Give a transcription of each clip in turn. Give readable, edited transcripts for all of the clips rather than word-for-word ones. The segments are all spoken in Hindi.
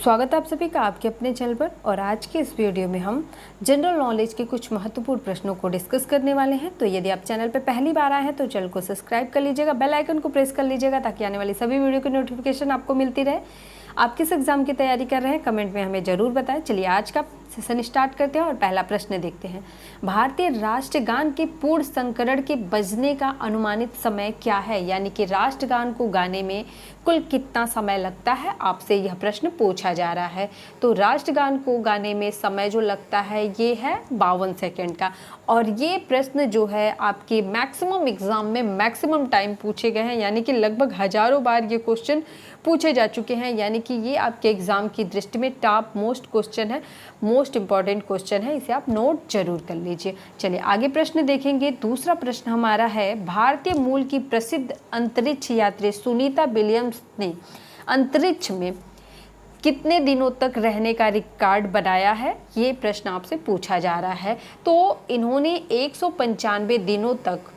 स्वागत है आप सभी का आपके अपने चैनल पर। और आज के इस वीडियो में हम जनरल नॉलेज के कुछ महत्वपूर्ण प्रश्नों को डिस्कस करने वाले हैं। तो यदि आप चैनल पर पहली बार आए हैं तो चैनल को सब्सक्राइब कर लीजिएगा, बेल आइकन को प्रेस कर लीजिएगा ताकि आने वाली सभी वीडियो की नोटिफिकेशन आपको मिलती रहे। आप किस एग्जाम की तैयारी कर रहे हैं कमेंट में हमें ज़रूर बताएं। चलिए आज का सेशन स्टार्ट करते हैं और पहला प्रश्न देखते हैं। भारतीय राष्ट्रगान के पूर्ण संस्करण के बजने का अनुमानित समय क्या है? यानी कि राष्ट्रगान को गाने में कुल कितना समय लगता है, आपसे यह प्रश्न पूछा जा रहा है। तो राष्ट्रगान को गाने में समय जो लगता है ये है 52 सेकंड का। और ये प्रश्न जो है आपके मैक्सिमम एग्जाम में मैक्सिमम टाइम पूछे गए हैं, यानी कि लगभग हजारों बार ये क्वेश्चन पूछे जा चुके हैं। यानी कि ये आपके एग्जाम की दृष्टि में टॉप मोस्ट क्वेश्चन है, मोस्ट इंपॉर्टेंट क्वेश्चन है, इसे आप नोट जरूर कर लीजिए। चलिए आगे प्रश्न देखेंगे। दूसरा प्रश्न हमारा है, भारतीय मूल की प्रसिद्ध अंतरिक्ष यात्री सुनीता विलियम्स ने अंतरिक्ष में कितने दिनों तक रहने का रिकॉर्ड बनाया है? ये प्रश्न आपसे पूछा जा रहा है। तो इन्होंने 195 दिनों तक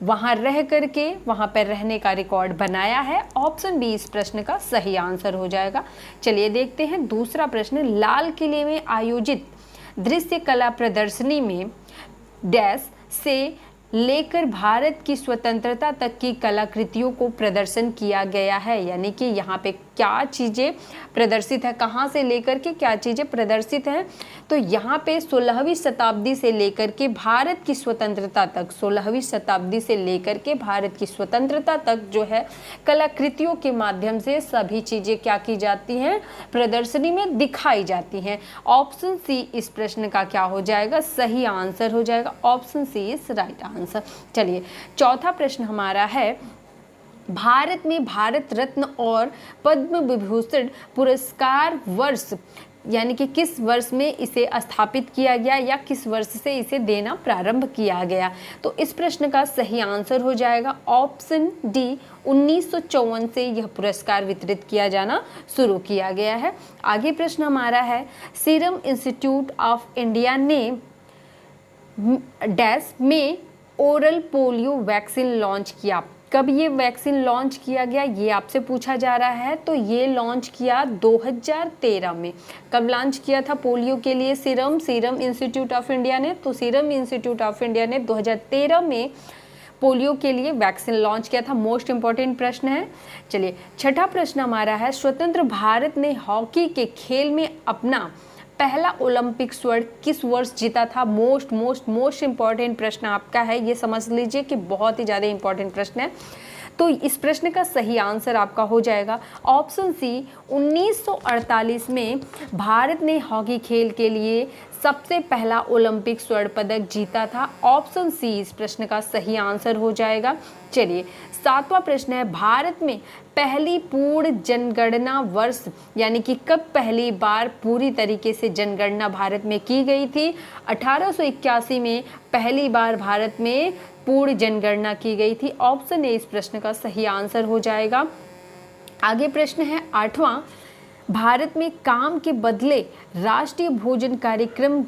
वहाँ रह करके वहाँ पर रहने का रिकॉर्ड बनाया है। ऑप्शन बी इस प्रश्न का सही आंसर हो जाएगा। चलिए देखते हैं दूसरा प्रश्न। लाल किले में आयोजित दृश्य कला प्रदर्शनी में डैश से लेकर भारत की स्वतंत्रता तक की कलाकृतियों को प्रदर्शन किया गया है। यानी कि यहाँ पे क्या चीज़ें प्रदर्शित है, कहाँ से लेकर के क्या चीज़ें प्रदर्शित हैं? तो यहाँ पे 16वीं शताब्दी से लेकर के भारत की स्वतंत्रता तक, 16वीं शताब्दी से लेकर के भारत की स्वतंत्रता तक जो है कलाकृतियों के माध्यम से सभी चीज़ें क्या की जाती हैं, प्रदर्शनी में दिखाई जाती हैं। ऑप्शन सी इस प्रश्न का क्या हो जाएगा, सही आंसर हो जाएगा। Option C is right answer. चलिए चौथा प्रश्न हमारा है, भारत में भारत रत्न और पद्म विभूषण पुरस्कार वर्ष यानी कि किस वर्ष में इसे स्थापित किया गया या किस वर्ष से इसे देना प्रारंभ किया गया? तो इस प्रश्न का सही आंसर हो जाएगा ऑप्शन डी, 1954 से यह पुरस्कार वितरित किया जाना शुरू किया गया है। आगे प्रश्न हमारा है, सीरम इंस्टीट्यूट ऑफ इंडिया ने डैश में ओरल पोलियो वैक्सीन लॉन्च किया। कब ये वैक्सीन लॉन्च किया गया ये आपसे पूछा जा रहा है। तो ये लॉन्च किया 2013 में। कब लॉन्च किया था पोलियो के लिए सीरम इंस्टीट्यूट ऑफ इंडिया ने? तो सीरम इंस्टीट्यूट ऑफ इंडिया ने 2013 में पोलियो के लिए वैक्सीन लॉन्च किया था। मोस्ट इंपॉर्टेंट प्रश्न है। चलिए छठा प्रश्न हमारा है, स्वतंत्र भारत ने हॉकी के खेल में अपना पहला ओलंपिक स्वर्ण किस वर्ष जीता था? मोस्ट इंपॉर्टेंट प्रश्न आपका है, ये समझ लीजिए कि बहुत ही ज़्यादा इंपॉर्टेंट प्रश्न है। तो इस प्रश्न का सही आंसर आपका हो जाएगा ऑप्शन सी, 1948 में भारत ने हॉकी खेल के लिए सबसे पहला ओलंपिक स्वर्ण पदक जीता था। ऑप्शन सी इस प्रश्न का सही आंसर हो जाएगा। चलिए सातवां प्रश्न है, भारत में पहली पूर्ण जनगणना वर्ष यानी कि कब पहली बार पूरी तरीके से जनगणना भारत में की गई थी? 1881 में पहली बार भारत में पूर्ण जनगणना की गई थी। ऑप्शन ए इस प्रश्न का सही आंसर हो जाएगा। आगे प्रश्न है आठवां, भारत में काम के बदले राष्ट्रीय भोजन कार्यक्रम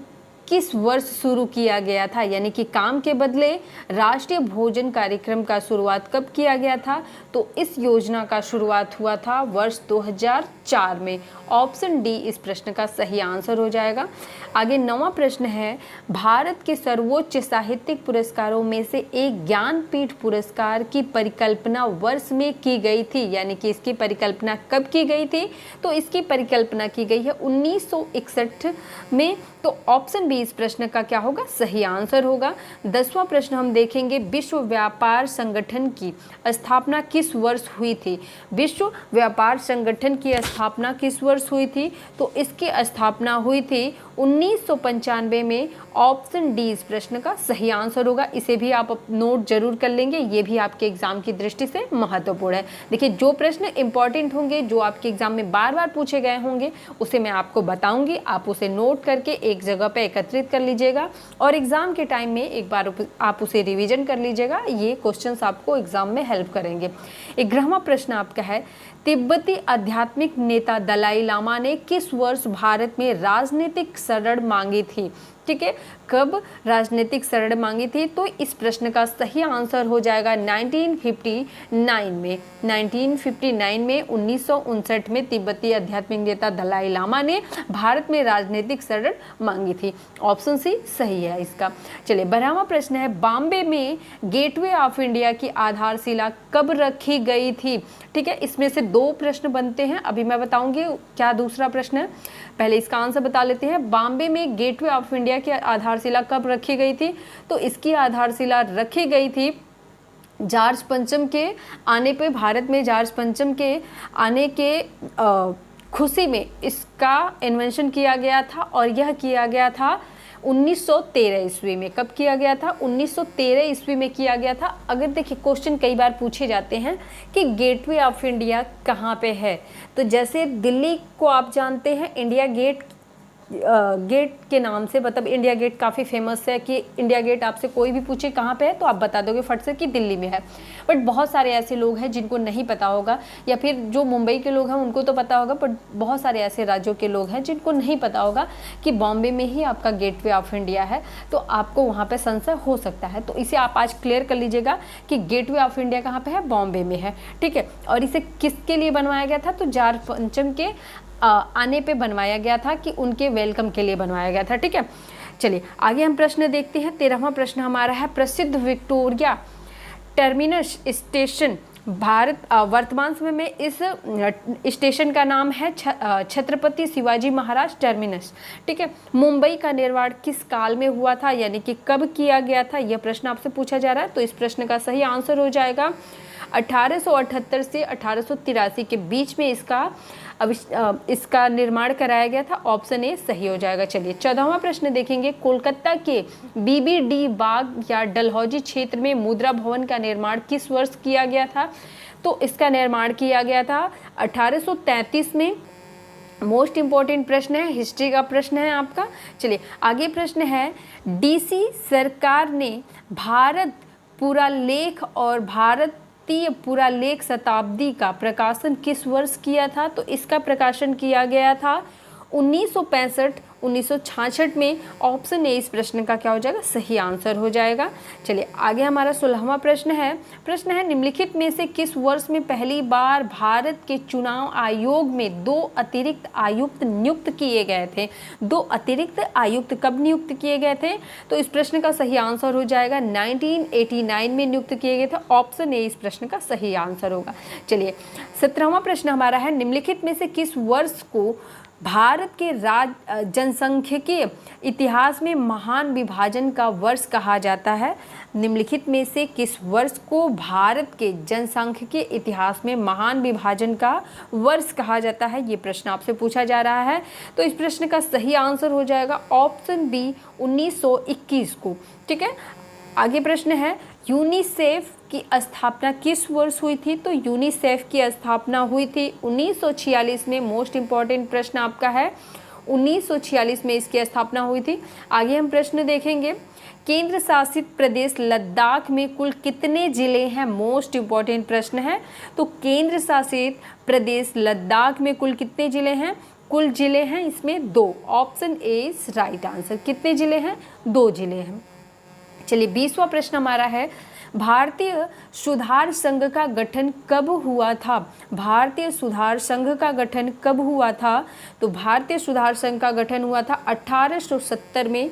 किस वर्ष शुरू किया गया था? यानी कि काम के बदले राष्ट्रीय भोजन कार्यक्रम का शुरुआत कब किया गया था? तो इस योजना का शुरुआत हुआ था वर्ष 2004 में। ऑप्शन डी इस प्रश्न का सही आंसर हो जाएगा। आगे नौवां प्रश्न है, भारत के सर्वोच्च साहित्यिक पुरस्कारों में से एक ज्ञानपीठ पुरस्कार की परिकल्पना वर्ष में की गई थी। यानी कि इसकी परिकल्पना कब की गई थी? तो इसकी परिकल्पना की गई है 1961 में। तो ऑप्शन बी इस प्रश्न का क्या होगा, सही आंसर होगा। 10वां प्रश्न हम देखेंगे, विश्व व्यापार संगठन की स्थापना किस वर्ष हुई थी? विश्व व्यापार संगठन की स्थापना किस वर्ष हुई थी? तो इसकी स्थापना हुई थी 1995 में। ऑप्शन डी इस प्रश्न का सही आंसर होगा। इसे भी आप नोट जरूर कर लेंगे, ये भी आपके एग्जाम की दृष्टि से महत्वपूर्ण है। देखिए जो प्रश्न इंपॉर्टेंट होंगे, जो आपके एग्जाम में बार बार पूछे गए होंगे, उसे मैं आपको बताऊंगी। आप उसे नोट करके एक जगह पे एकत्रित कर लीजिएगा और एग्जाम के टाइम में एक बार आप उसे रिवीजन कर लीजिएगा। ये क्वेश्चंस आपको एग्जाम में हेल्प करेंगे। 11वां प्रश्न आपका है, तिब्बती आध्यात्मिक नेता दलाई लामा ने किस वर्ष भारत में राजनीतिक शरण मांगी थी? ठीक है, कब राजनीतिक शरण मांगी थी? तो इस प्रश्न का सही आंसर हो जाएगा 1959 में। 1959 में 1959 में तिब्बती आध्यात्मिक नेता दलाई लामा ने भारत में राजनीतिक शरण मांगी थी। ऑप्शन सी सही है इसका। चलिए 12वां प्रश्न है, बॉम्बे में गेटवे ऑफ इंडिया की आधारशिला कब रखी गई थी? ठीक है, इसमें से 2 प्रश्न बनते हैं, अभी मैं बताऊंगी क्या दूसरा प्रश्न है। पहले इसका आंसर बता लेते हैं। बॉम्बे में गेटवे ऑफ इंडिया की आधारशिला कब रखी गई थी? तो इसकी आधारशिला रखी गई थी जॉर्ज पंचम के आने पे, भारत में जॉर्ज पंचम के आने के खुशी में इसका इन्वेंशन किया गया था, और यह किया गया था 1913 ईस्वी में। कब किया गया था? 1913 ईस्वी में किया गया था। अगर देखिए क्वेश्चन कई बार पूछे जाते हैं कि गेटवे ऑफ इंडिया कहाँ पे है, तो जैसे दिल्ली को आप जानते हैं इंडिया गेट के नाम से, मतलब इंडिया गेट काफ़ी फेमस है कि इंडिया गेट आपसे कोई भी पूछे कहाँ पे है तो आप बता दोगे फट से कि दिल्ली में है। बट बहुत सारे ऐसे लोग हैं जिनको नहीं पता होगा, या फिर जो मुंबई के लोग हैं उनको तो पता होगा, बट बहुत सारे ऐसे राज्यों के लोग हैं जिनको नहीं पता होगा कि बॉम्बे में ही आपका गेटवे ऑफ इंडिया है, तो आपको वहाँ पर संशय हो सकता है। तो इसे आप आज क्लियर कर लीजिएगा कि गेटवे ऑफ इंडिया कहाँ पर है? बॉम्बे में है। ठीक है, और इसे किसके लिए बनवाया गया था? तो जॉर्ज पंचम के आने पे बनवाया गया था, कि उनके वेलकम के लिए बनवाया गया था। ठीक है, चलिए आगे हम प्रश्न देखते हैं। 13वां प्रश्न हमारा है, प्रसिद्ध विक्टोरिया टर्मिनस स्टेशन भारत वर्तमान समय में इस स्टेशन का नाम है छत्रपति शिवाजी महाराज टर्मिनस। ठीक है, मुंबई का निर्माण किस काल में हुआ था, यानी कि कब किया गया था, यह प्रश्न आपसे पूछा जा रहा है। तो इस प्रश्न का सही आंसर हो जाएगा 1878 से 1883 के बीच में इसका निर्माण कराया गया था। ऑप्शन ए सही हो जाएगा। चलिए 14वां प्रश्न देखेंगे, कोलकाता के बीबीडी बाग या डलहौजी क्षेत्र में मुद्रा भवन का निर्माण किस वर्ष किया गया था? तो इसका निर्माण किया गया था 1833 में। मोस्ट इंपॉर्टेंट प्रश्न है, हिस्ट्री का प्रश्न है आपका। चलिए आगे प्रश्न है, डीसी सरकार ने भारत पुरालेख और भारतीय पुरालेख शताब्दी का प्रकाशन किस वर्ष किया था? तो इसका प्रकाशन किया गया था 1965 1966 में। ऑप्शन ए इस प्रश्न का क्या हो जाएगा? सही आंसर हो जाएगा। चलिए आगे हमारा 16वां प्रश्न है, निम्नलिखित में से किस वर्ष में पहली बार भारत के चुनाव आयोग में 2 अतिरिक्त आयुक्त नियुक्त किए गए थे? 2 अतिरिक्त आयुक्त कब नियुक्त किए गए थे? तो इस प्रश्न का सही आंसर हो जाएगा 1989 में नियुक्त किए गए थे। ऑप्शन ए इस प्रश्न का सही आंसर होगा। चलिए 17वां प्रश्न हमारा है, निम्नलिखित में से किस वर्ष को भारत के जनसांख्यिकीय इतिहास में महान विभाजन का वर्ष कहा जाता है? निम्नलिखित में से किस वर्ष को भारत के जनसांख्यिकीय इतिहास में महान विभाजन का वर्ष कहा जाता है? ये प्रश्न आपसे पूछा जा रहा है। तो इस प्रश्न का सही आंसर हो जाएगा ऑप्शन बी 1921 को। ठीक है, आगे प्रश्न है, यूनिसेफ की स्थापना किस वर्ष हुई थी? तो यूनिसेफ की स्थापना हुई थी 1946 में। मोस्ट इंपॉर्टेंट प्रश्न आपका है, 1946 में इसकी स्थापना हुई थी। आगे हम प्रश्न देखेंगे, केंद्र शासित प्रदेश लद्दाख में कुल कितने जिले हैं? मोस्ट इंपॉर्टेंट प्रश्न है। तो केंद्र शासित प्रदेश लद्दाख में कुल कितने जिले हैं? कुल जिले हैं इसमें 2। Option A is right answer. कितने जिले हैं? 2 जिले हैं। चलिए 20वां प्रश्न हमारा है, भारतीय सुधार संघ का गठन कब हुआ था? भारतीय सुधार संघ का गठन कब हुआ था? तो भारतीय सुधार संघ का गठन हुआ था 1870 में।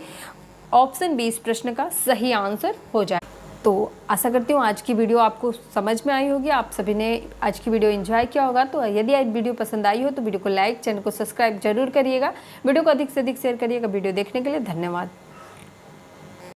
ऑप्शन बी इस प्रश्न का सही आंसर हो जाए। तो आशा करती हूँ आज की वीडियो आपको समझ में आई होगी, आप सभी ने आज की वीडियो एंजॉय किया होगा। तो यदि आज वीडियो पसंद आई हो तो वीडियो को लाइक, चैनल को सब्सक्राइब जरूर करिएगा, वीडियो को अधिक से अधिक शेयर करिएगा। वीडियो देखने के लिए धन्यवाद।